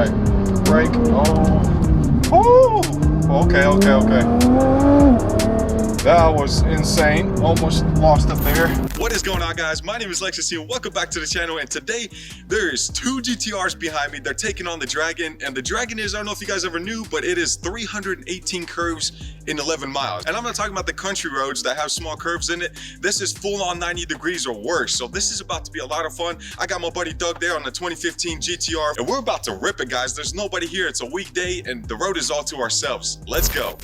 right. Brake. Oh. Ooh. Okay. That was insane. Almost lost it there. What is going on, guys? My name is Lextasy and welcome back to the channel. And today there's two GTRs behind me. They're taking on the Dragon, and the Dragon is, I don't know if you guys ever knew, but it is 318 curves in 11 miles. And I'm not talking about the country roads that have small curves in it. This is full on 90 degrees or worse. So this is about to be a lot of fun. I got my buddy Doug there on the 2015 GTR, and we're about to rip it, guys. There's nobody here. It's a weekday and the road is all to ourselves. Let's go.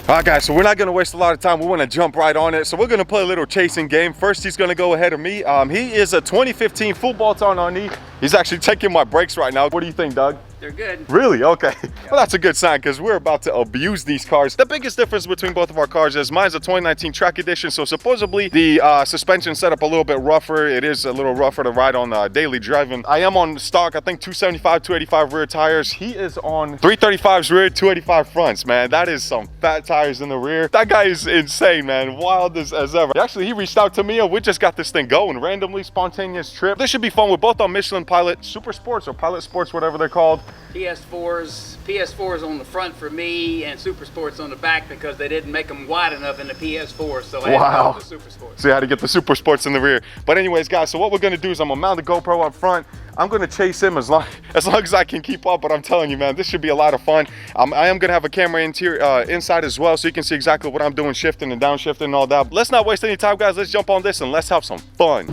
Alright guys, so we're not going to waste a lot of time. We want to jump right on it. So we're going to play a little chasing game. First, he's going to go ahead of me. He is a 2015 full bolt on knee. He's actually checking my brakes right now. What do you think, Doug? They're good. Really? Okay. Yeah. Well, that's a good sign because we're about to abuse these cars. The biggest difference between both of our cars is mine's a 2019 track edition, so supposedly the suspension setup a little bit rougher. It is a little rougher to ride on daily driving. I am on stock, I think 275, 285 rear tires. He is on 335s rear, 285 fronts, man. That is some fat tires in the rear. That guy is insane, man. Wild as ever. Actually, he reached out to me and we just got this thing going. Randomly, spontaneous trip. This should be fun. We're both on Michelin Pilot Super Sports or Pilot Sports, whatever they're called. PS4s on the front for me and Super Sports on the back because they didn't make them wide enough in the PS4, so I had to go with the Super Sports. So you had to get the Super Sports in the rear. But anyways, guys, so what we're gonna do is I'm gonna mount the GoPro up front. I'm gonna chase him as long as I can keep up, but I'm telling you, man, this should be a lot of fun. I am gonna have a camera inside as well, so you can see exactly what I'm doing, shifting and downshifting and all that. Let's not waste any time, guys. Let's jump on this and let's have some fun.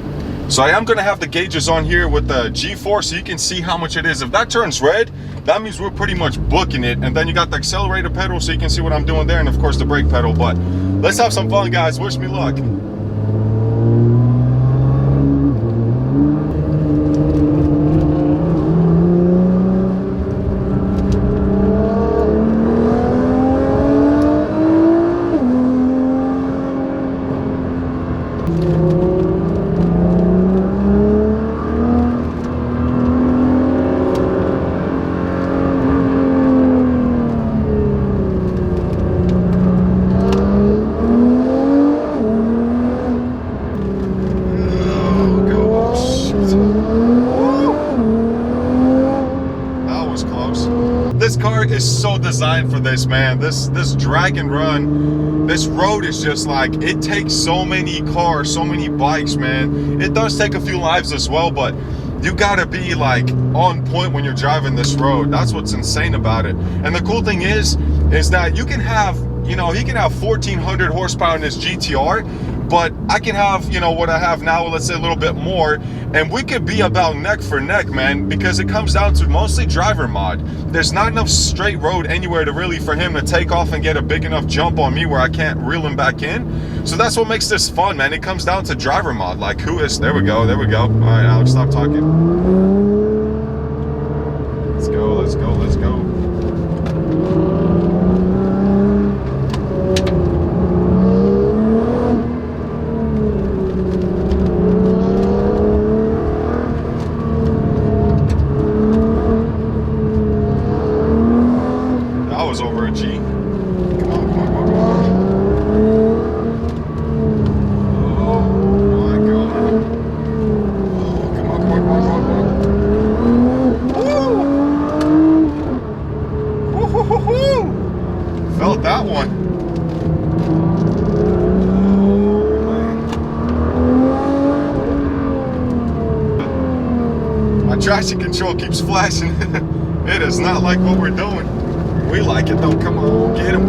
So I am gonna have the gauges on here with the G4 so you can see how much it is. If that turns red, that means we're pretty much booking it. And then you got the accelerator pedal so you can see what I'm doing there, and of course the brake pedal. But let's have some fun, guys. Wish me luck. This car is so designed for this, man. This drag and run, this road is just like, it takes so many cars, so many bikes, man. It does take a few lives as well, but you gotta be like on point when you're driving this road. That's what's insane about it. And the cool thing is that you can have, you know, he can have 1400 horsepower in this GTR, but I can have, you know, what I have now, let's say a little bit more, and we could be about neck for neck, man, because it comes down to mostly driver mod. There's not enough straight road anywhere to really for him to take off and get a big enough jump on me where I can't reel him back in. So that's what makes this fun, man. It comes down to driver mod. Like, who is, there we go. All right, Alex, stop talking. Let's go. Over a G. Come on. Oh my God. Oh, come on. Woo! Felt that one. Oh, man. My traction control keeps flashing. It is not like what we're doing. We like it though. Come on, get him.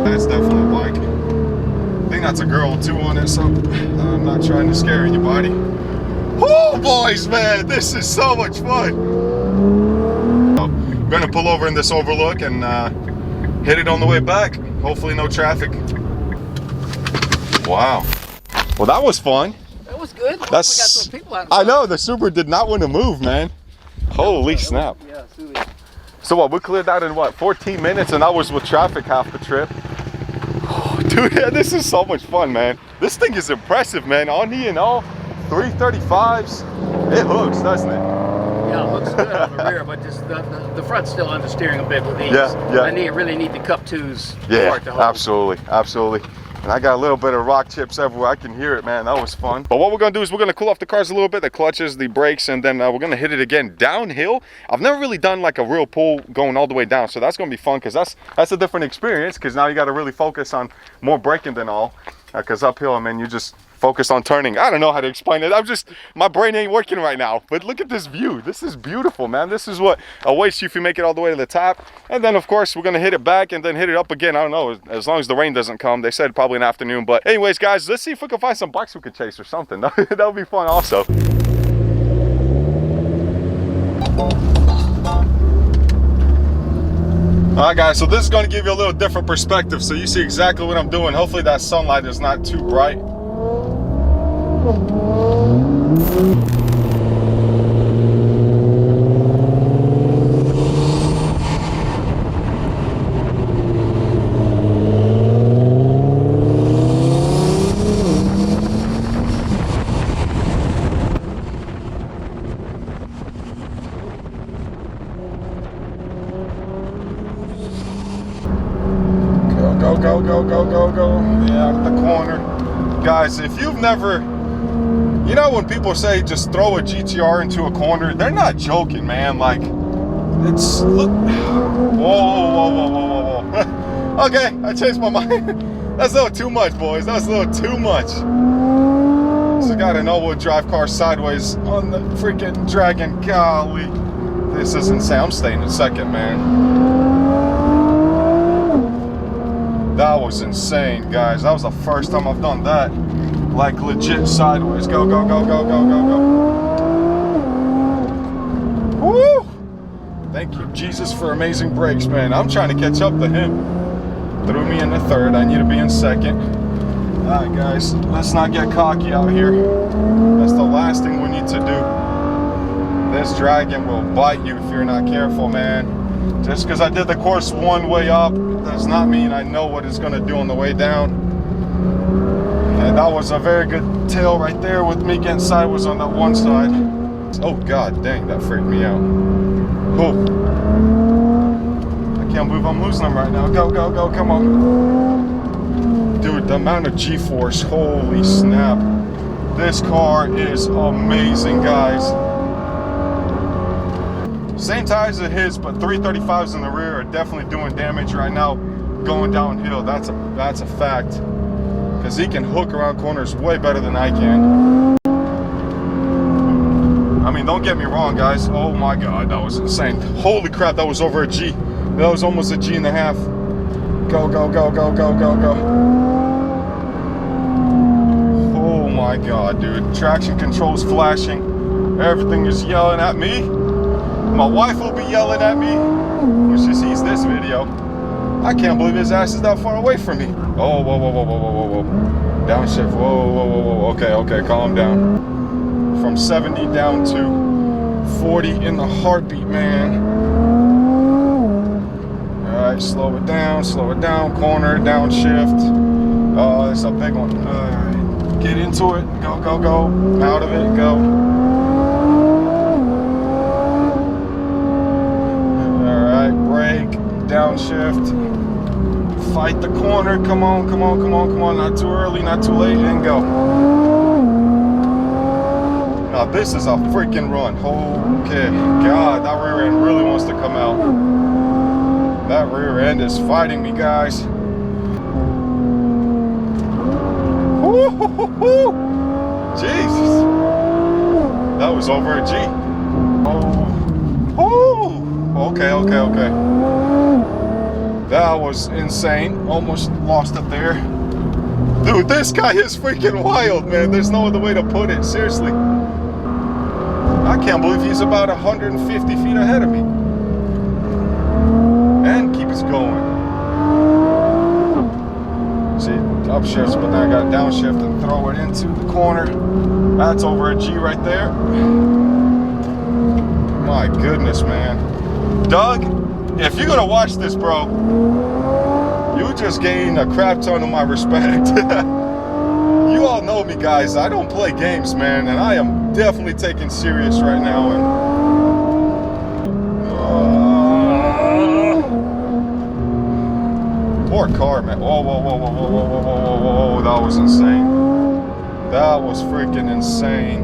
That's definitely a bike. I think that's a girl too on it, so I'm not trying to scare anybody. Oh boys, man, this is so much fun. So, I'm gonna pull over in this overlook and hit it on the way back. Hopefully no traffic. Wow. Well, that was fun. That was good. That's, we got some people out. I know, the Super did not want to move, man. Holy snap. Yeah, so what, we cleared that in what, 14 minutes, and I was with traffic half the trip. Oh, dude, yeah, this is so much fun, man. This thing is impressive, man. On knee and all, 335s. It hooks, doesn't it? Yeah, it looks good on the rear, but just the front's still understeering a bit with these. Yeah. I really need the Cup 2s Yeah, for it to hold. absolutely. And I got a little bit of rock chips everywhere. I can hear it, man. That was fun. But what we're gonna do is we're gonna cool off the cars a little bit, the clutches, the brakes, and then we're gonna hit it again downhill. I've never really done like a real pull going all the way down, so that's gonna be fun because that's a different experience. Because now you got to really focus on more braking than all. Because uphill, I mean, you just focus on turning. I don't know how to explain it. My brain ain't working right now. But look at this view. This is beautiful, man. This is what awaits you if you make it all the way to the top. And then, of course, we're going to hit it back and then hit it up again. I don't know, as long as the rain doesn't come. They said probably in the afternoon. But anyways, guys, let's see if we can find some bikes we could chase or something. That would be fun also. All right, guys, so this is going to give you a little different perspective so you see exactly what I'm doing. Hopefully that sunlight is not too bright. Go. Yeah, out the corner. Guys, if you've never, you know when people say just throw a GTR into a corner, they're not joking, man. Like, it's, look, whoa. Okay, I changed my mind. That's a little too much, boys. That's a little too much. So gotta know we'll drive cars sideways on the freaking Dragon. Golly, this is insane. I'm staying in second, man. That was insane, guys. That was the first time I've done that. Like legit sideways. Go. Woo! Thank you, Jesus, for amazing brakes, man. I'm trying to catch up to him. Threw me in the third. I need to be in second. All right, guys. Let's not get cocky out here. That's the last thing we need to do. This Dragon will bite you if you're not careful, man. Just because I did the course one way up does not mean I know what it's going to do on the way down. And that was a very good tail right there with me getting sideways on that one side. Oh god dang, that freaked me out. Oh, I can't believe I'm losing them right now. Go, come on. Dude, the amount of G-force, holy snap. This car is amazing, guys. Same tires as his, but 335s in the rear are definitely doing damage right now going downhill. That's a fact. Because he can hook around corners way better than I can. I mean, don't get me wrong, guys. Oh my god, that was insane. Holy crap, that was over a G. That was almost a G and a half. Go. Oh my god, dude. Traction control's flashing. Everything is yelling at me. My wife will be yelling at me when she sees this video. I can't believe his ass is that far away from me. Oh, whoa. Downshift, whoa. Okay, calm down. From 70 down to 40 in the heartbeat, man. All right, slow it down, corner, downshift. Oh, that's a big one. All right, get into it, go. Out of it, go. Downshift, fight the corner, come on, not too early, not too late, and go. Now this is a freaking run. Okay, god, that rear end really wants to come out. That rear end is fighting me, guys. Woo-hoo-hoo-hoo. Jesus, that was over a G. Oh, okay. That was insane. Almost lost it there. Dude, this guy is freaking wild, man. There's no other way to put it. Seriously. I can't believe he's about 150 feet ahead of me. And keeps going. See, upshifts, but then I got downshift and throw it into the corner. That's over a G right there. My goodness, man. Doug, if you're gonna watch this, bro, you just gained a crap ton of my respect. You all know me, guys. I don't play games, man, and I am definitely taking serious right now. And That was freaking insane.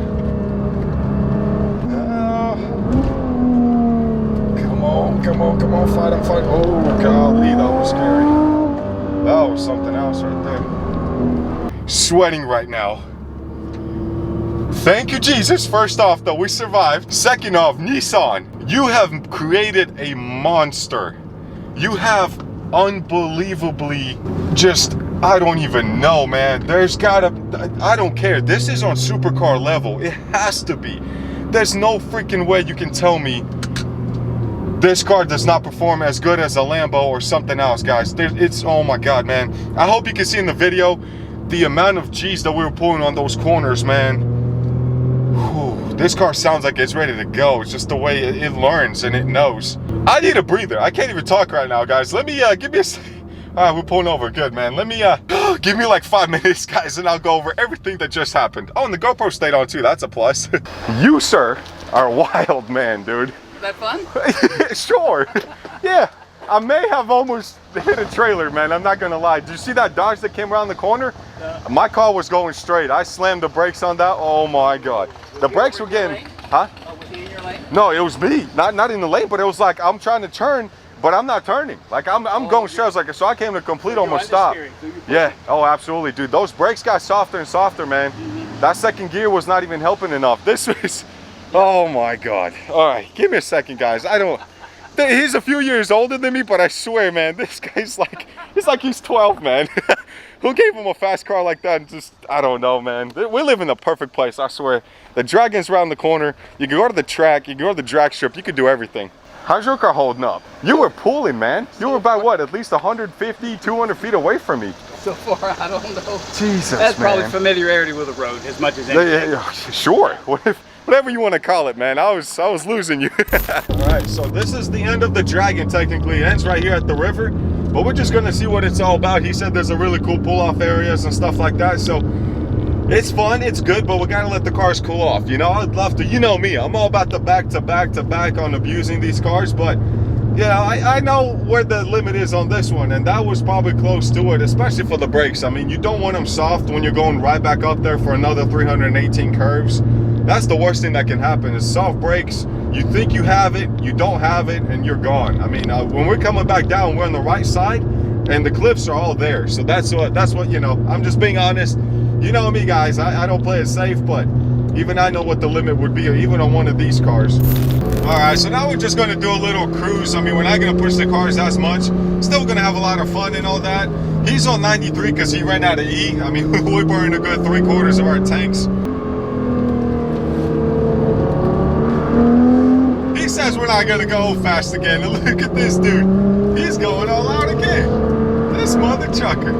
Come on, fight him, fight. Oh, golly, that was scary. That was something else right there. Sweating right now. Thank you, Jesus. First off, though, we survived. Second off, Nissan, you have created a monster. You have unbelievably just, I don't even know, man. There's gotta, I don't care. This is on supercar level. It has to be. There's no freaking way you can tell me this car does not perform as good as a Lambo or something else, guys. It's, oh my God, man. I hope you can see in the video the amount of G's that we were pulling on those corners, man. Whew, this car sounds like it's ready to go. It's just the way it learns and it knows. I need a breather. I can't even talk right now, guys. Let me, give me a... All right, we're pulling over. Good, man. Let me, give me like 5 minutes, guys, and I'll go over everything that just happened. Oh, and the GoPro stayed on too. That's a plus. You, sir, are a wild man, dude. That fun? Sure. Yeah, I may have almost hit a trailer, man. I'm not gonna lie. Did you see that Dodge that came around the corner? Yeah. My car was going straight. I slammed the brakes on that. Oh my God. The brakes were getting, huh? Oh, was he in your lane? No, it was me. Not in the lane, but it was like I'm trying to turn, but I'm not turning. Like I'm going straight. I was like, so I came to complete almost stop. Yeah. Oh, absolutely, dude. Those brakes got softer and softer, man. That second gear was not even helping enough. This was. Oh my God. All right, give me a second, guys. He's a few years older than me, but I swear, man, this guy's like, it's like he's 12, man. Who gave him a fast car like that? Just, I don't know, man. We live in the perfect place, I swear. The Dragon's around the corner. You can go to the track, you can go to the drag strip, you can do everything. How's your car holding up? You were pulling, man. You were about what, at least 150, 200 feet away from me. So far, I don't know. Jesus, That's man. Probably familiarity with the road as much as anything. Yeah, sure. Whatever you want to call it, man. I was losing you. All right, so this is the end of the Dragon, technically. It ends right here at the river, but we're just gonna see what it's all about. He said there's a really cool pull-off areas and stuff like that, so it's fun, it's good, but we gotta let the cars cool off. You know, I'd love to, you know me, I'm all about the back on abusing these cars, but yeah, I know where the limit is on this one, and that was probably close to it, especially for the brakes. I mean, you don't want them soft when you're going right back up there for another 318 curves. That's the worst thing that can happen is soft brakes. You think you have it, you don't have it, and you're gone. I mean, when we're coming back down, we're on the right side, and the cliffs are all there. So that's what, you know, I'm just being honest. You know me, guys, I don't play it safe, but even I know what the limit would be, even on one of these cars. All right, so now we're just gonna do a little cruise. I mean, we're not gonna push the cars as much. Still gonna have a lot of fun and all that. He's on 93 because he ran out of E. I mean, we burned a good 3/4 of our tanks. He says we're not gonna go fast again. And look at this dude. He's going all out again. This mother chucker.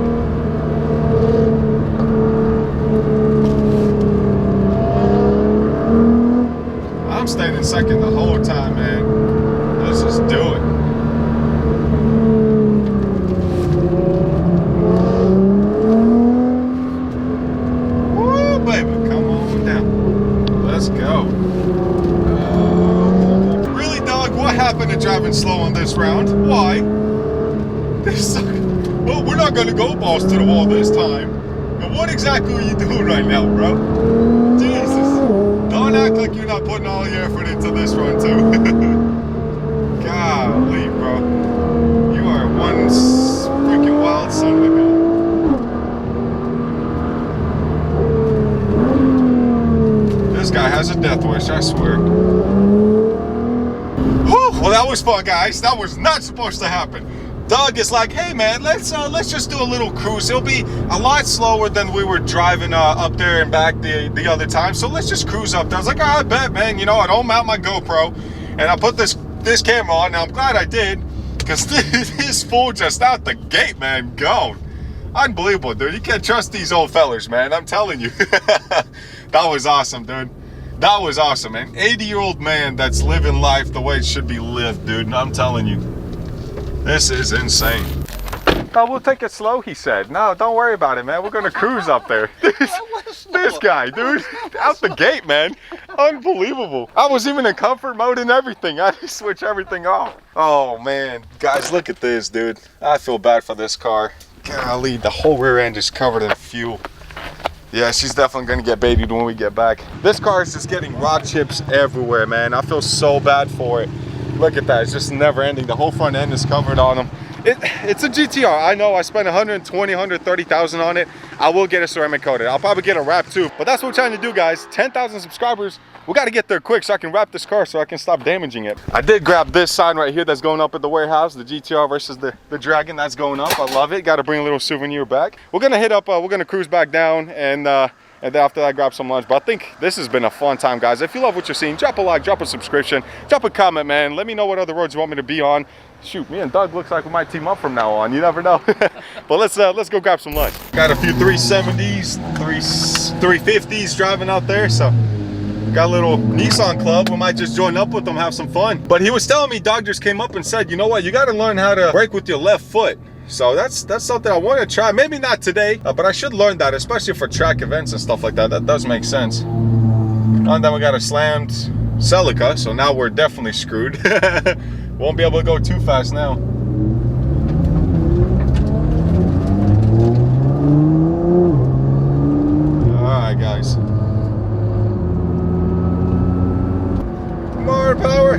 I'm staying in second the whole time, man. Let's just do it. Woo, baby, come on down. Let's go. Really, dog? What happened to driving slow on this round? Why? This sucker. Well, we're not gonna go balls to the wall this time. And what exactly are you doing right now, bro? Jesus. Don't act like you're not putting all your effort into this run, too. Golly, bro. You are one freaking wild son of a gun. This guy has a death wish, I swear. Whew, well, that was fun, guys. That was not supposed to happen. Doug is like, hey man, let's just do a little cruise. It'll be a lot slower than we were driving up there and back the other time. So let's just cruise up there. I was like, all right, bet, man. You know, I don't mount my GoPro, and I put this camera on. Now I'm glad I did, because this fool just out the gate, man, gone. Unbelievable, dude. You can't trust these old fellers, man. I'm telling you. That was awesome, dude. That was awesome, man. 80-year-old man that's living life the way it should be lived, dude. I'm telling you. This is insane. Oh, we'll take it slow, he said. No, don't worry about it, man. We're gonna cruise up there. This guy, dude, out the gate, man. Unbelievable. I was even in comfort mode and everything. I just switched everything off. Oh, man. Guys, look at this, dude. I feel bad for this car. Golly, the whole rear end is covered in fuel. Yeah, she's definitely gonna get babied when we get back. This car is just getting rock chips everywhere, man. I feel so bad for it. Look at that, it's just never ending. The whole front end is covered on them. It's a GTR. I know I spent 120, 130,000 on it. I will get a ceramic coated. I'll probably get a wrap too. But that's what we're trying to do, guys. 10,000 subscribers. We got to get there quick so I can wrap this car so I can stop damaging it. I did grab this sign right here that's going up at the warehouse. The GTR versus the Dragon that's going up. I love it. Got to bring a little souvenir back. We're going to hit up, we're going to cruise back down and then after that, grab some lunch. But I think this has been a fun time, guys. If you love what you're seeing, drop a like, drop a subscription, drop a comment, man. Let me know what other roads you want me to be on. Shoot, me and Doug looks like we might team up from now on. You never know. But let's go grab some lunch. Got a few 370s, 350s driving out there. So got a little Nissan club. We might just join up with them, have some fun. But he was telling me, Doug just came up and said, you know what? You got to learn how to brake with your left foot. So that's something I want to try. Maybe not today, but I should learn that, especially for track events and stuff like that. That does make sense. And then we got a slammed Celica, so now we're definitely screwed. Won't be able to go too fast now. Alright, guys. More power.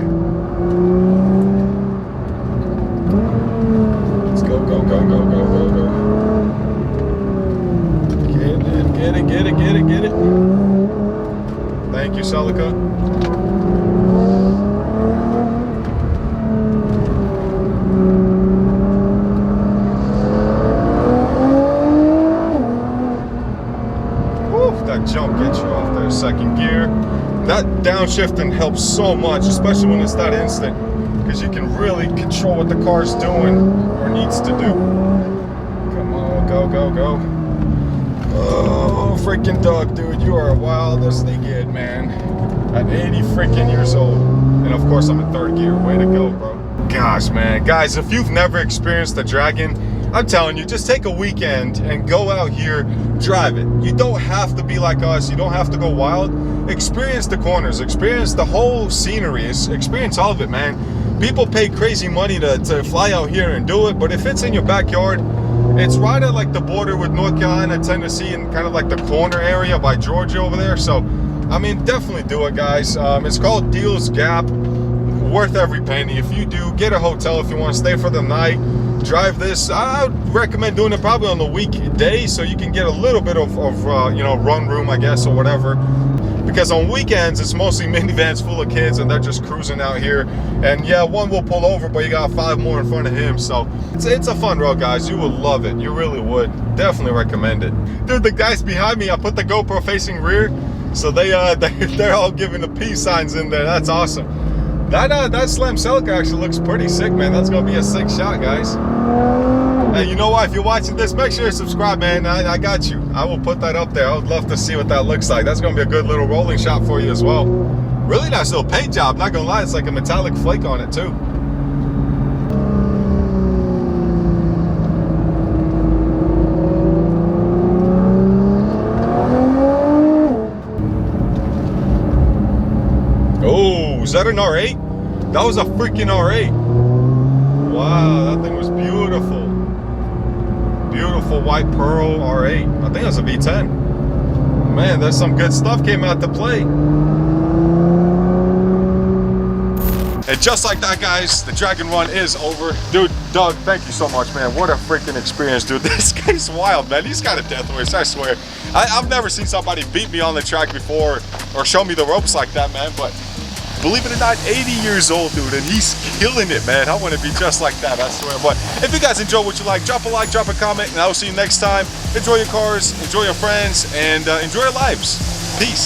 Let's go, go, go, go, go, go, go. Get it, get it, get it, get it, get it. Thank you, Celica. That jump gets you off there. Second gear. That downshifting helps so much, especially when it's that instant, because you can really control what the car's doing or needs to do. Come on, go, go, go. Oh, freaking Doug, dude, you are wild as they get, man. At 80 freaking years old. And of course, I'm in third gear. Way to go, bro. Gosh, man. Guys, if you've never experienced the Dragon, I'm telling you, just take a weekend and go out here, drive it. You don't have to be like us. You don't have to go wild. Experience the corners. Experience the whole scenery. Experience all of it, man. People pay crazy money to fly out here and do it, but if it's in your backyard, it's right at like the border with North Carolina, Tennessee, and kind of like the corner area by Georgia over there. So, I mean, definitely do it, guys. It's called Deals Gap. Worth every penny. If you do, get a hotel if you want to stay for the night. Drive this. I would recommend doing it probably on the weekday so you can get a little bit of you know, run room, I guess, or whatever. Because on weekends it's mostly minivans full of kids and they're just cruising out here. And yeah, one will pull over, but you got 5 more in front of him. So it's a fun road, guys. You will love it. You really would. Definitely recommend it. Dude, the guys behind me, I put the GoPro facing rear, so they're all giving the peace signs in there. That's awesome. That Slam Celica actually looks pretty sick, man. That's gonna be a sick shot, guys. Hey, you know what? If you're watching this, make sure you subscribe, man. I got you. I will put that up there. I would love to see what that looks like. That's gonna be a good little rolling shot for you as well. Really nice little paint job. Not gonna lie, it's like a metallic flake on it too. Oh, is that an R8? That was a freaking R8. Wow, that thing was beautiful. Beautiful white pearl R8. I think it was a V10. Man, there's some good stuff came out to play. And just like that, guys, the Dragon Run is over. Dude, Doug, thank you so much, man. What a freaking experience, dude. This guy's wild, man. He's got a death wish, I swear. I've never seen somebody beat me on the track before or show me the ropes like that, man. But believe it or not, 80 years old, dude, and he's killing it, man. I want to be just like that, I swear. But if you guys enjoy what you like, drop a like, drop a comment, and I will see you next time. Enjoy your cars, enjoy your friends, and enjoy your lives. Peace.